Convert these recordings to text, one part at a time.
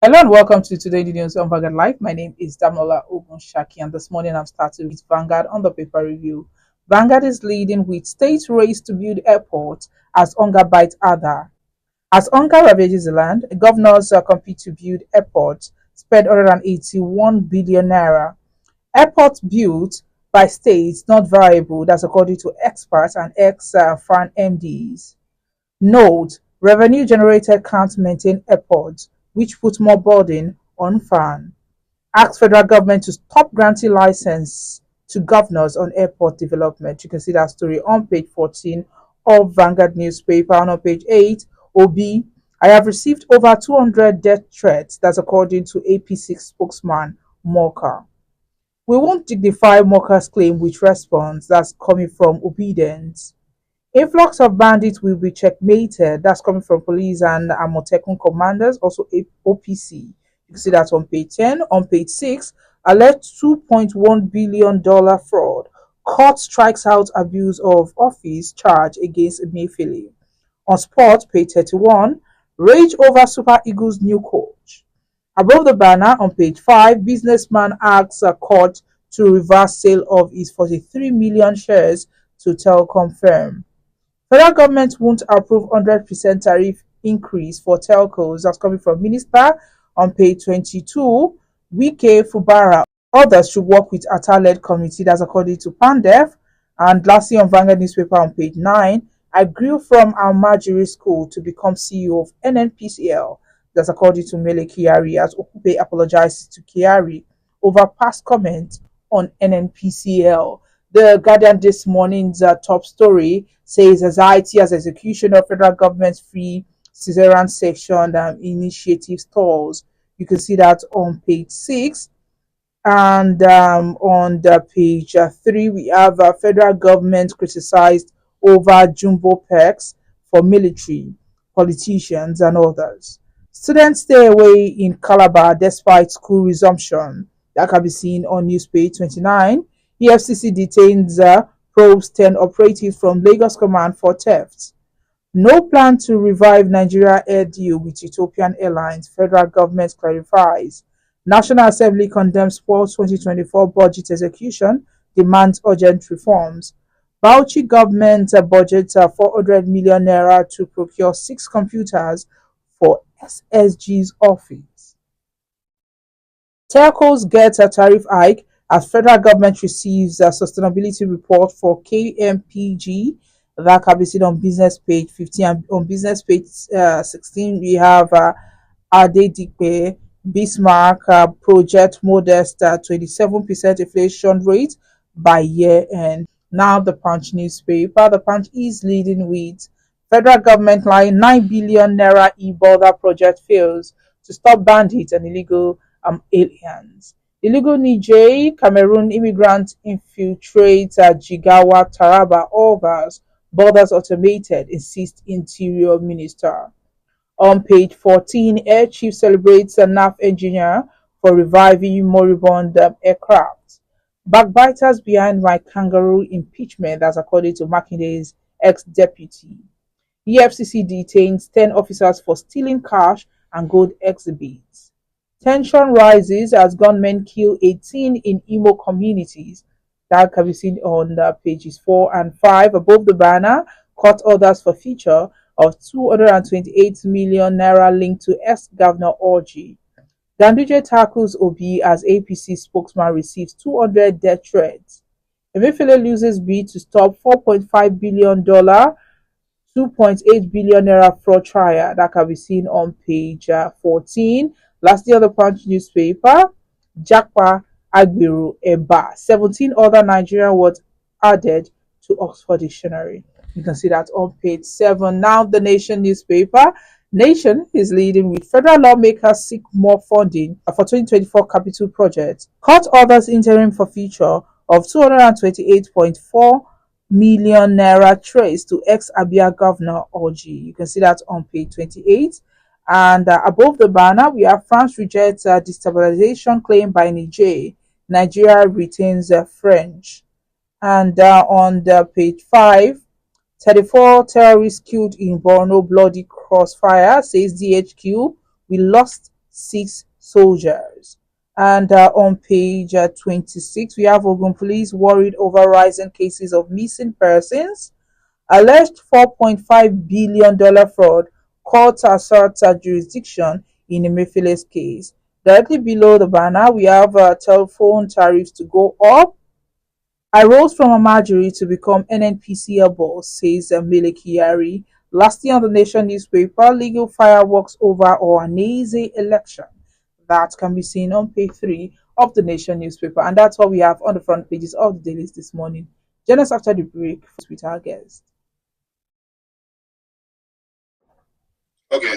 Hello and welcome to today's news on Vanguard Live. My name is Damola Ogunshaki, and this morning I'm starting with Vanguard on the paper review. Vanguard is leading with state race to build airport as Onga bites other. As Onga ravages the land, governors compete to build airports, spend 181 billion naira. Airports built by states not viable, that's according to experts and ex-FAN MDs. Note: revenue generated can't maintain airports, which put more burden on FAN. Asks federal government to stop granting license to governors on airport development. You can see that story on page 14 of Vanguard newspaper. And on page 8, OB, I have received over 200 death threats. That's according to APC spokesman MORKA. We won't dignify MORKA's claim with response that's coming from obedience. Influx of bandits will be checkmated. That's coming from police and Amotekun commanders, also OPC. You can see that on page 10. On page 6, alleged $2.1 billion fraud. Court strikes out abuse of office charge against Emefiele. On sport, page 31, rage over Super Eagles' new coach. Above the banner, on page 5, businessman asks a court to reverse sale of his 43 million shares to telecom firm. Federal government won't approve 100% tariff increase for telcos. That's coming from Minister on page 22. Wike Fubara. Others should work with ATA-led committee. That's according to Pandef. And lastly, on Vanguard newspaper on page 9, I grew from Almajiri school to become CEO of NNPCL. That's according to MELE Kyari, as Okupe apologizes to Kyari over past comments on NNPCL. The Guardian this morning's top story says anxiety as execution of federal government's free Caesarean section initiative stalls. You can see that on page 6. And on the page 3, we have federal government criticized over jumbo perks for military, politicians, and others. Students stay away in Calabar despite school resumption. That can be seen on news page 29. EFCC detains probes 10 operatives from Lagos Command for theft. No plan to revive Nigeria air deal with Ethiopian Airlines, federal government clarifies. National Assembly condemns poor 2024 budget execution, demands urgent reforms. Bauchi government budgets 400 million naira to procure 6 computers for SSG's office. Telcos get a tariff hike as federal government receives a sustainability report for KMPG. That can be seen on business page 15. And on business page 16, we have Adedipe Bismarck project modest 27% inflation rate by year end. Now the Punch newspaper. The Punch is leading with federal government line 9 billion naira e-border project fails to stop bandits and illegal aliens. Illegal Niger Cameroon immigrants infiltrate Jigawa, Taraba, Overs, borders automated, insists Interior Minister. On page 14, Air Chief celebrates a NAF engineer for reviving moribund aircraft. Backbiters behind my kangaroo impeachment, that's according to Makinde's ex-deputy. EFCC detains 10 officers for stealing cash and gold exhibits. Tension rises as gunmen kill 18 in Imo communities. That can be seen on pages 4 and 5. Above the banner, court orders for feature of 228 million naira linked to ex-Governor Orji. Ganduje tackles Obi as APC spokesman receives 200 death threats. Emefiele loses bid to stop $4.5 billion, 2.8 billion naira fraud trial. That can be seen on page 14. Lastly, on the Punch newspaper, Jakpa Agbiru Eba. 17 other Nigerian words added to Oxford Dictionary. You can see that on page 7. Now, the Nation newspaper. Nation is leading with federal lawmakers seek more funding for 2024 capital projects. Court orders interim for future of 228.4 million naira traced to ex-Abia Governor Orji. You can see that on page 28. And above the banner, we have France rejects destabilization claim by Niger. Nigeria retains French. And on the page 5, 34 terrorists killed in Borno bloody crossfire, says DHQ. We lost six soldiers. And on page 26, we have Ogun police worried over rising cases of missing persons. Alleged $4.5 billion fraud court asserts jurisdiction in Emefiele's case. Directly below the banner, we have telephone tariffs to go up. I rose from Almajiri to become NNPCL boss, says MELE KYARI. Lastly, on the Nation newspaper, legal fireworks over Ohaneze election. That can be seen on page 3 of the Nation newspaper. And that's what we have on the front pages of the dailies this morning. Join us after the break with our guest. Okay.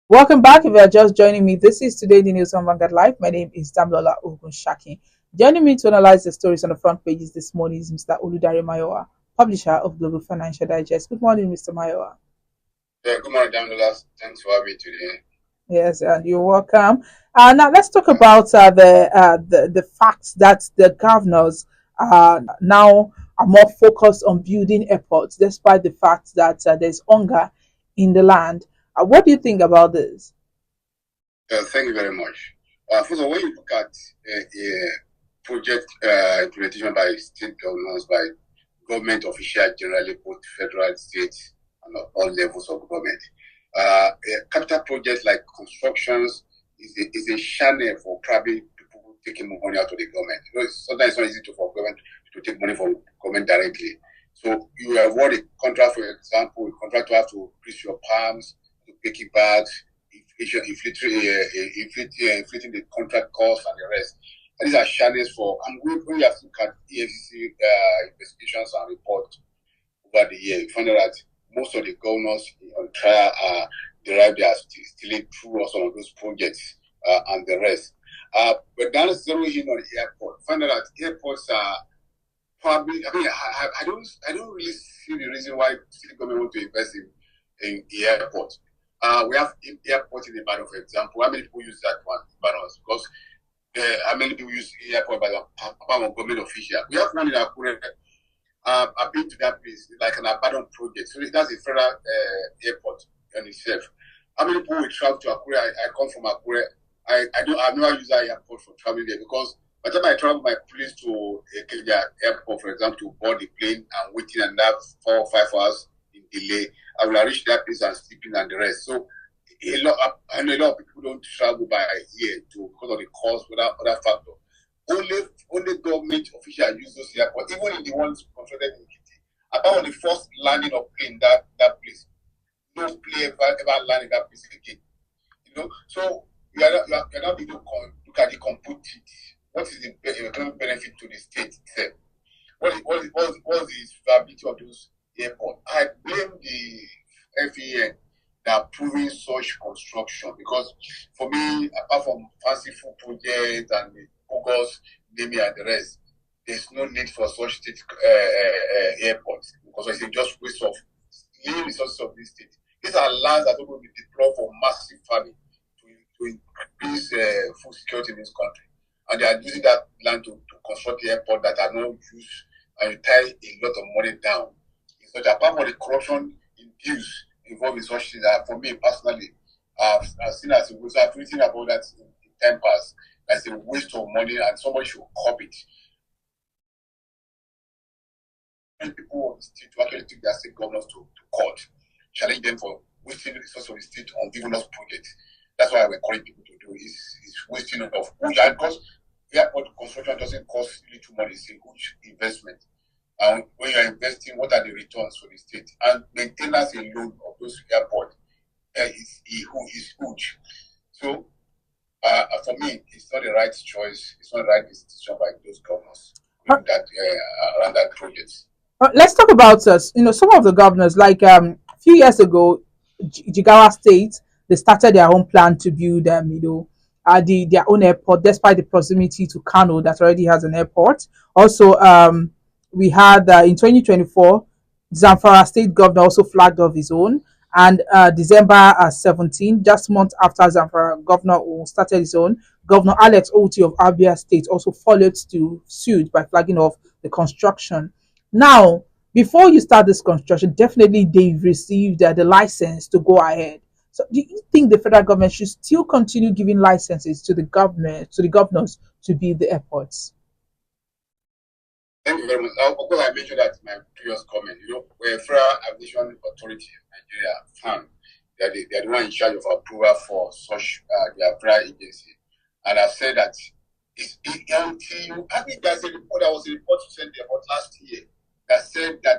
Welcome back. If you are just joining me, this is Today the News on Vanguard Live. My name is Damlola Ogunshaki. Joining me to analyze the stories on the front pages this morning is Mr. Oludare Mayowa, publisher of Global Financial Digest. Good morning, Mr. Mayowa. Yeah, good morning, Damlola. Thanks for having me today. Yes, and you're welcome. Now let's talk about the fact that the governors now are more focused on building airports, despite the fact that there's hunger in the land. What do you think about this? Thank you very much. First of all, when you look at project implementation by state governments, by government officials generally, both federal, state, and all levels of government, capital projects like constructions is a channel for probably people taking money out of the government. You know, sometimes it's not easy for government to take money from government directly. So you award a contract, for example, a contractor have to grease your palms, to picky bags, inflating the contract costs and the rest. And these are channels for, and when you have to look at EFCC investigations and reports over the year, you find out that most of the governors on trial are derived as stealing through some of those projects and the rest. But now let's zero in on the airport. Find out that airports are probably, I don't really see the reason why city government want to invest in the airport. We have airport in Ibadan, for example. How many people use that one? Ibadan, because how many people use airport by the government official? We have one in Akure. I've been to that place, like an abandoned project. So that's a federal airport in itself. How many people will travel to Akure? I come from Akure. I've never used that airport for traveling there because by the time I travel my place to Kenya airport, for example, to board the plane and waiting and that 4 or 5 hours in delay, I will reach that place and sleeping and the rest. So I know a lot of people don't travel by air because of the cost without other factor. Only government officials use those airports, even in the ones constructed in Kitty. About on the first landing of plane that place, no plane ever land in that place again. You know, so you are not able to look at the complete. What is the economic benefit to the state itself? What is the viability of those airports? I blame the FEN that are approving such construction because for me, apart from fanciful projects and the August, Nemi and the rest, there's no need for such state airports because it's just waste of lean resources of this state. These are lands that will be deployed for massive farming to increase food security in this country. And they are using that land to construct the airport that are not used and tie a lot of money down. So apart from the corruption induced involved in such things, for me personally, I've seen as a waste. I've written about that in time past as a waste of money and somebody should cop it. And people on the state to actually take their state governors to court, challenge them for wasting the resources of the state on giving us projects. That's why I encourage people to do is wasting of huge, because airport construction doesn't cost little money, it's a huge investment. And when you're investing, what are the returns for the state? And maintenance alone of those airports is huge. So for me, it's not the right choice, it's not the right decision by those governors that around that project. Let's talk about some of the governors. Like a few years ago, Jigawa State, they started their own plan to build their own airport, despite the proximity to Kano that already has an airport. Also, we had in 2024, Zamfara State Governor also flagged off his own. And December 17, just months after Zamfara Governor started his own, Governor Alex Oti of Abia State also followed suit by flagging off the construction. Now, before you start this construction, definitely they've received the license to go ahead. So, do you think the federal government should still continue giving licenses to the government, to the governors, to build the airports? Thank you very much. Of course, I mentioned that in my previous comment. Where Federal Aviation Authority in Nigeria found that they are the one in charge of approval for such their federal agency, and I said that it's until I think there's a report. There was a report sent about last year that said that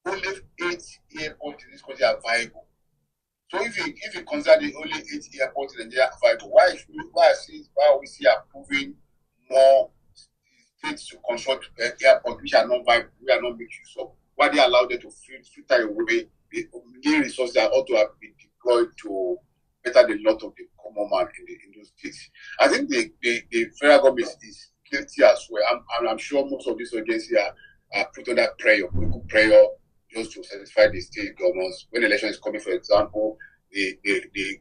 only 8 airports in this country are viable. So if you consider the only 8 airports in Nigeria are viable, why are we see approving more states to construct airports which are not viable, we are not making use of? Why they allow them to filter away the resources that ought to have been deployed to better the lot of the common man in those states? I think the federal government is guilty as well. I'm sure most of these agencies are put under political pressure, just to satisfy the state governments. When the election is coming, for example, the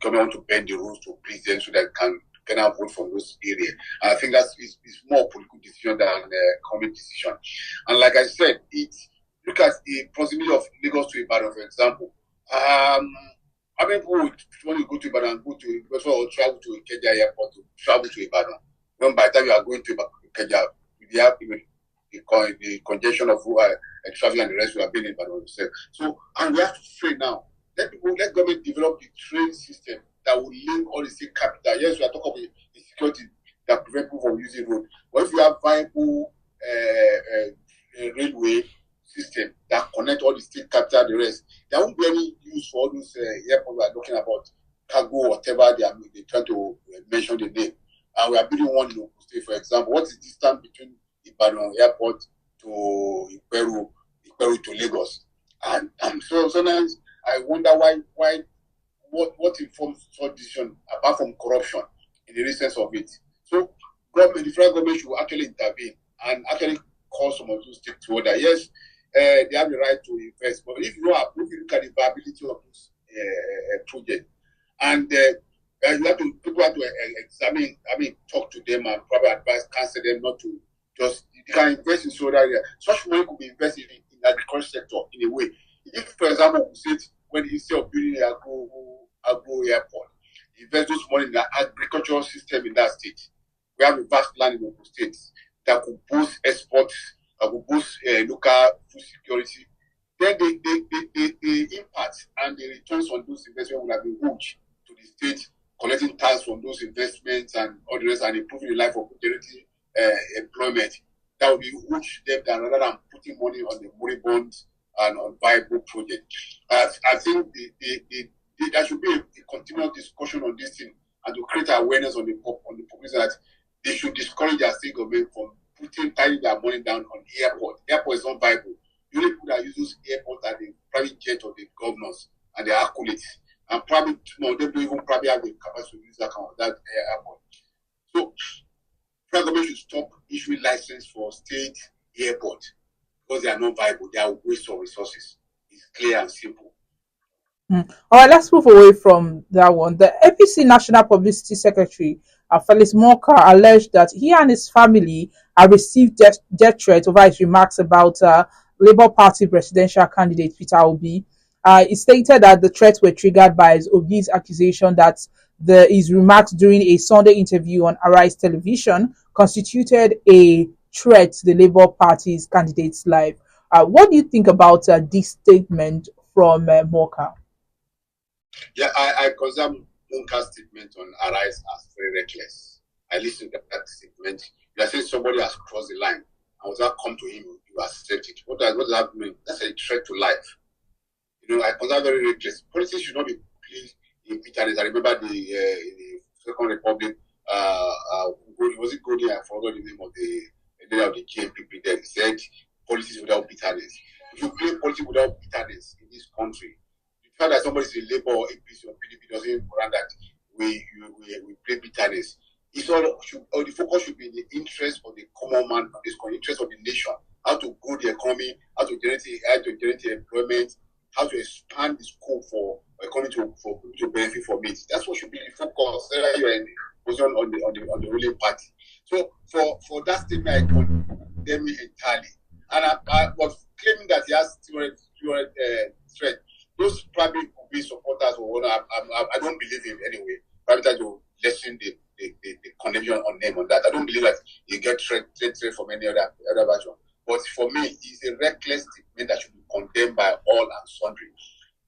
government want to bend the rules to please them so that can vote from those areas. And I think that's more political decision than economic decision. And like I said, look at the proximity of Lagos to Ibadan, for example. How many people would want to go to Ibadan, or travel to Ikeja airport to travel to Ibadan? When by the time you are going to Ikeja, you have the congestion of traffic and the rest will have been in Ibadan. So, and we have to train now. Let government develop the train system that will link all the state capital. Yes, we are talking about the security that prevent people from using road. But if you have viable railway system that connect all the state capital, the rest, there won't be any use for all those airports we are talking about, cargo, whatever they try to mention the name. And we are building one in Ogun State, for example. What is the distance between Ibadan airport to Iperu to Lagos? And so sometimes I wonder why what informs such decision apart from corruption in the essence of it. So the federal government should actually intervene and actually call some of those stakeholders. Yes, they have the right to invest, but if you look at the viability of this project, and people have to examine, talk to them and probably advise, counsel them not to just, you can invest in solar area. Such money could be invested in the agriculture sector in a way. If, for example, we said when instead of building an agro airport, invest those money in the agricultural system in that state. We have a vast land in Ogun State that could boost exports, that could boost local food security. Then the impact and the returns on those investments will have been huge to the state, collecting tax from those investments and all the rest, and improving the life of community employment. That would be huge debt rather than putting money on the moribund and on viable project. I think there should be a continual discussion on this thing and to create awareness on the population that they should discourage their state government from tying their money down on airport. Airport is not viable. The only people that use those airports are the private jet of the governors and their acolytes. And probably they don't even probably have the capacity to use that airport. So federal government should stop issuing license for state airport because they are not viable. They are a waste of resources. It's clear and simple. All right, let's move away from that one. The APC National Publicity Secretary, Felix MORKA, alleged that he and his family have received death threats over his remarks about Labour Party presidential candidate Peter Obi. He stated that the threats were triggered by Obi's accusation that his remarks during a Sunday interview on Arise Television constituted a threat to the Labour Party's candidate's life. What do you think about this statement from MORKA? Yeah, I consider Monka's statement on Arise as very reckless. I listened to that statement. You are saying somebody has crossed the line, and when that come to him, you accept it. What does that mean? That's a threat to life. I consider very reckless. Politics should not be pleased in bitterness. I remember in the Second Republic, was it Godi? I forgot the name of the leader of the GMPP. Then he said, "Politics without bitterness." If you play politics without bitterness in this country, the fact that somebody is a Labour or APC or PDP doesn't mean that we play bitterness. The focus should be in the interest of the common man, the interest of the nation. How to grow the economy, how to generate employment, how to expand the scope for economy for people to benefit from it. That's what should be the focus. You are in the position on the ruling party. So for that statement, I condemn it entirely. And but claiming that he has threat. Those probably could be supporters or whatever. I don't believe him anyway. Probably that you lessen the condemnation on them on that. I don't believe that you get threat from any other version. But for me, it's a reckless statement that should be condemned by all and sundry.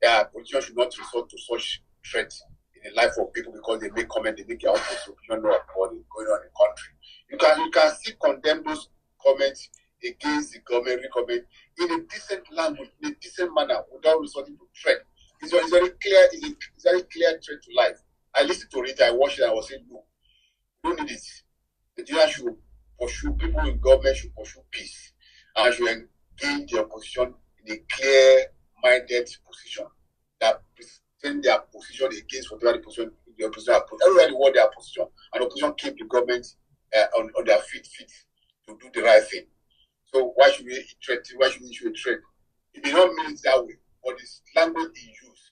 Politicians should not resort to such threats in the life of people because they make comment, they make their own opinion about what is going on in the country. You can still condemn those comments against the government, comment in a decent language, in a decent manner, without resorting to threat. It's very clear. It's very clear threat to life. I listened to it. I watched it. I was saying, no, we don't need it. Nigeria should pursue, people in government should pursue peace and should engage their opposition in a clear-minded position that present their position against whatever the opposition has put. Everybody want their position, and opposition keep the government on their feet to do the right thing. So why should we threaten? Why should we issue a threat? It may not mean it that way, but this language he used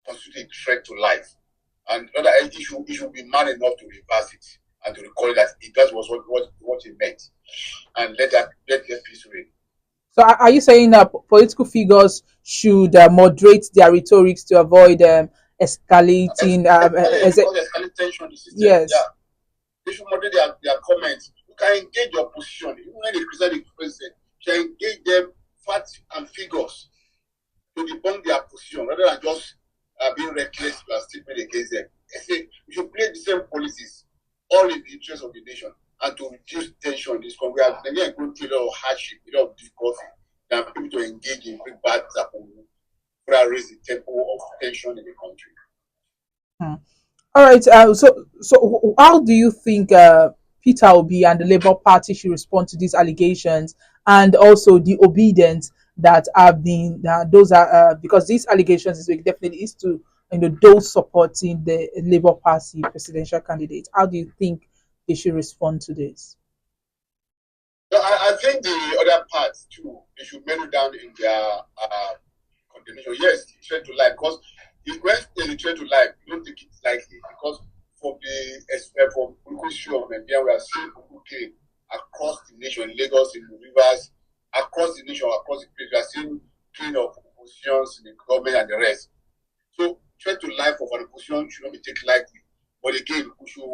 constitutes a threat to life. And other issue should be man enough to reverse it and to recall that it does was what he meant, and let peace reign. So are you saying that political figures should moderate their rhetorics to avoid escalating? Escalate tension in the system. Yes. Yeah. They should moderate their comments. You can engage your opposition. Even when they criticize the president, you can engage them facts and figures to debunk their position rather than just being reckless with a statement against them. I say we should play the same policies, all in the interest of the nation, and to reduce tension in this country. We are going through a lot of hardship, a lot of difficulty, than people to engage in big bad that raise the tempo of tension in the country. All right. So how do you think Peter Obi and the Labour Party should respond to these allegations, and also the obedience that have been those are because these allegations definitely is to those supporting the Labour Party presidential candidate? How do you think they should respond to this? No, I think the other parts too, they should mellow down in their condemnation. Yes, threat to life, because when they threat to life, you don't take it lightly, because from political issue of Nigeria, we are seeing people killing across the nation, in Lagos, in the rivers, across the nation, across the place. We are seeing killing of oppositions in the government and the rest. So threat to life of an opposition should not be taken lightly. But again, we should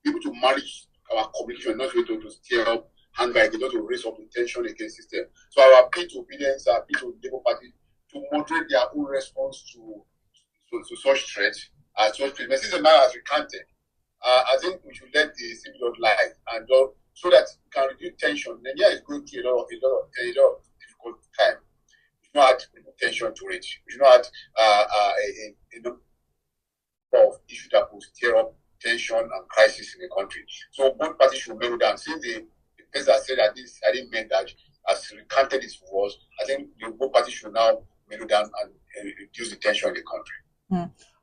be able to manage our communication, not to stir up anger, not to raise up the tension against the system. So our appeal to obedience, our appeal to the Labour Party to moderate their own response to such threats. Such treatment. Since the man has recanted, I think we should let the civil life and so that we can reduce tension. Nigeria is going through a lot of difficult time. We should not add tension to it. We should not add a number of issues that will stir up tension and crisis in the country. So both parties should mellow down. Since the president said that this, I didn't mean that, as recanted his words, I think both parties should now mellow down and reduce the tension in the country.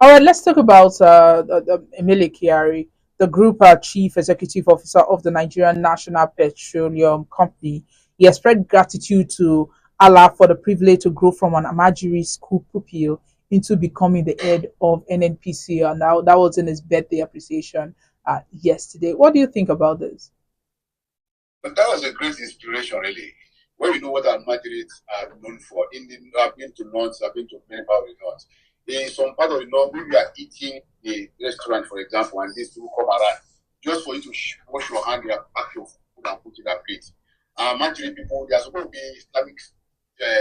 All right, let's talk about MELE KYARI, the group chief executive officer of the Nigerian National Petroleum Company. He expressed gratitude to Allah for the privilege to grow from an Almajiri school pupil into becoming the head of NNPCL. Now, that was in his birthday appreciation yesterday. What do you think about this? But that was a great inspiration, really. When you know what Almajiris are known for, I've been to North, I've been to many parts of the North. In some part of the North, when you are eating a restaurant, for example, and these people come around, just for you to wash your hand, you have packed your food and put in that plate. Almajiri people, they are supposed to be Islamic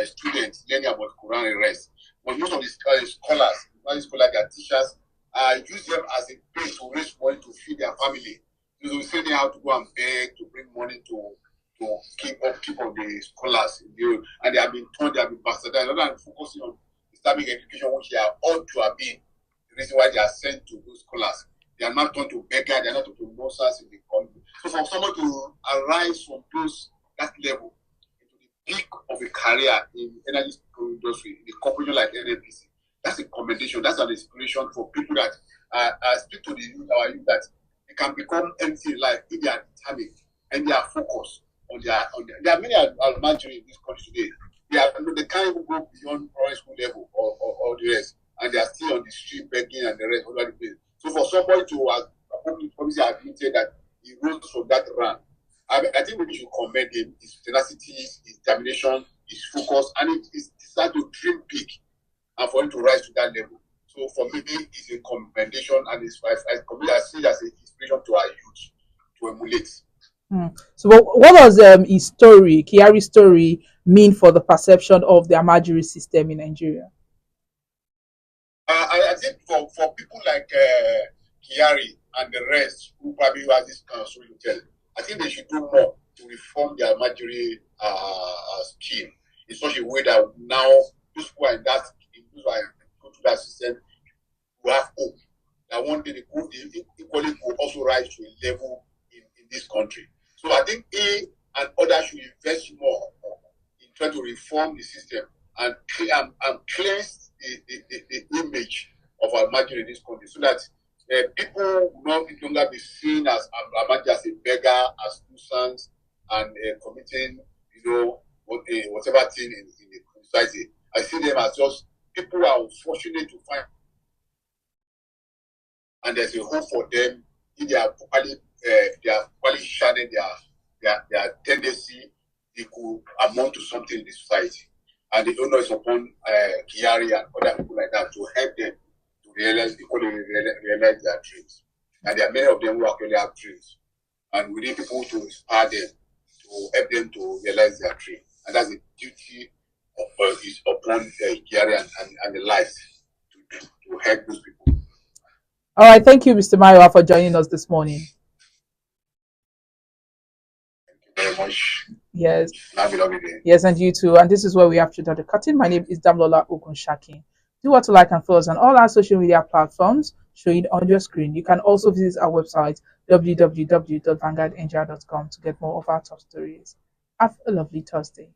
students learning about Quran and rest. But most of the scholars, their teachers, use them as a base to raise money to feed their family. So they say they have to go and beg to bring money to keep up the scholars. And they have been told they have been bastardized, rather than focusing on Islamic education, which they are ought to have been. The reason why they are sent to those scholars. They are not turned to beggar, they are not turned to nonsense in the country. So for someone to arise from that level into the peak of a career in energy industry, in a corporation like NNPC, that's a commendation, that's an inspiration for people that speak to the youth, our youth, that they can become empty in life if they are determined and they are focused on their. There are many Almajiri in this country today. They can't even go beyond primary school level or the rest, and they are still on the street begging and the rest all over the place. So for somebody to obviously admitted that he rose from that rank, I think we should commend him, his tenacity, his determination, his focused, and it is decided to dream big and for him to rise to that level. So for me, it's a commendation, and it's I see it as an inspiration to our youth to emulate. So what does his story, Kyari's story, mean for the perception of the Almajiri system in Nigeria? I think for people like Kyari and the rest who probably has this kind of story to tell, I think they should do more to reform the Almajiri scheme in such a way that now those who are in that, those who are go to that system, will have hope that one day they equally will also rise to a level in this country. So I think he and others should invest more in trying to reform the system and cleanse the image of Almajiri in this country, so that people will not longer be seen as Almajiri as a beggar, as nuisance, and committing, whatever thing in the society. I see them as just people who are unfortunate to find, and there's a hope for them if they are properly shining their tendency, they could amount to something in the society. And the onus is upon Kyari and other people like that to help them to realize their dreams. And there are many of them who actually have dreams. And we need people to inspire them, to help them to realize their dream. And that's the duty is upon Kyari and the lives to help those people. All right, thank you, Mr. Mayowa, for joining us this morning. Thank you very much. Yes. Have a lovely day. Yes, and you too. And this is where we have to do the cutting. My name is Damlola Ogunshaki. Do want to like and follow us on all our social media platforms showing on your screen. You can also visit our website www.vanguardnj.com to get more of our top stories. Have a lovely Thursday.